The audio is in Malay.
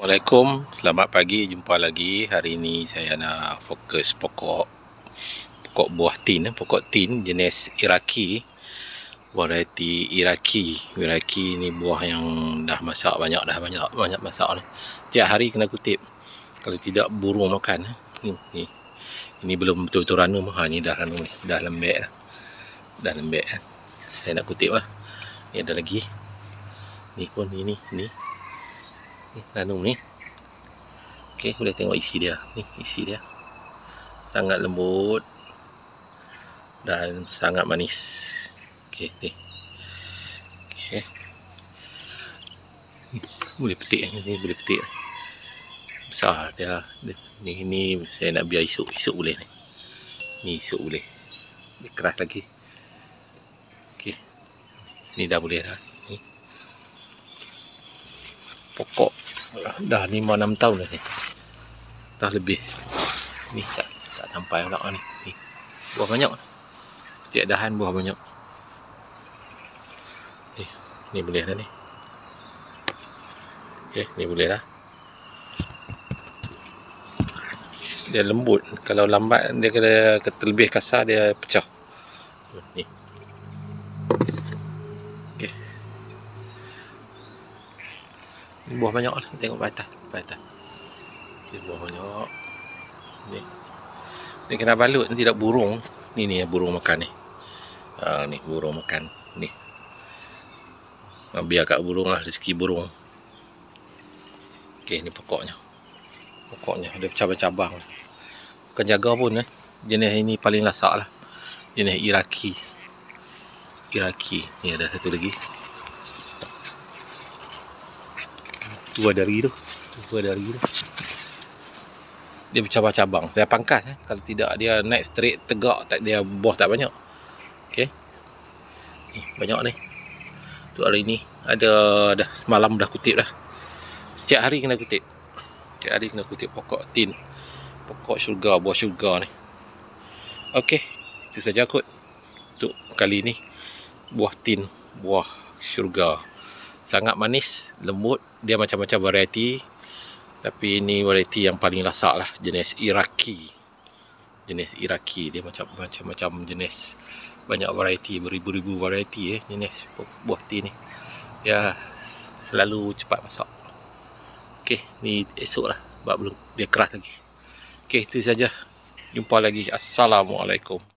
Assalamualaikum, selamat pagi, jumpa lagi. Hari ini saya nak fokus pokok buah tin, pokok tin jenis Iraqi, variety Iraqi. Iraqi ni buah yang dah masak banyak masak ni. Tiap hari kena kutip. Kalau tidak burung makan. Ini belum betul-betul ranum. Ni dah ranum ni, dah lembek dah. Dah lembek. Saya nak kutip lah. Ni ada lagi. Ni pun ni ranum ni. Okey, boleh tengok isi dia. Ni isi dia. Sangat lembut dan sangat manis. Okey, ni. Okey. Boleh petik ni, boleh petik. Besar dia. Ni saya nak biar esok boleh ni. Ni esok boleh. Dia keras lagi. Okey. Ni dah boleh dah. Ni. Pokok dah 5-6 tahun dah ni. Dah lebih. Ni tak sampai pula ni. Buah banyak. Setiap dahan buah banyak. Ni boleh dah ni. Okey, ni boleh dah. Dia lembut. Kalau lambat dia kena terlebih kasar dia pecah. Ni. Okey. Buah banyak lah. Tengok atas. Okay, buah banyak. Ni kena balut nanti tak burung. Ni burung makan ni. Ni burung makan. Ni. Biar kat burung lah, rezeki burung. Okey, ni pokoknya. Pokoknya ada cabang-cabang. Bukan jaga pun jenis ini paling lasak lah. Jenis Iraqi. Ni ada satu lagi. Dua dari tu. Dia bercabang-cabang. Saya pangkas kalau tidak dia naik straight tegak, tak dia buah tak banyak. Okey. Ni banyak ni. Tu hari ni ada dah semalam dah kutip dah. Setiap hari kena kutip. Pokok tin. Pokok syurga, buah syurga ni. Okey, itu saja kot untuk kali ni. Buah tin, buah syurga. Sangat manis, lembut, dia macam-macam variety. Tapi ini variety yang paling lasak lah, jenis Iraqi. Dia macam-macam jenis. Banyak variety, beribu-ribu variety jenis buah tin ni. Ya, selalu cepat masak. Okey, ni esok lah, sebab belum dia keras lagi. Okey, itu saja. Jumpa lagi. Assalamualaikum.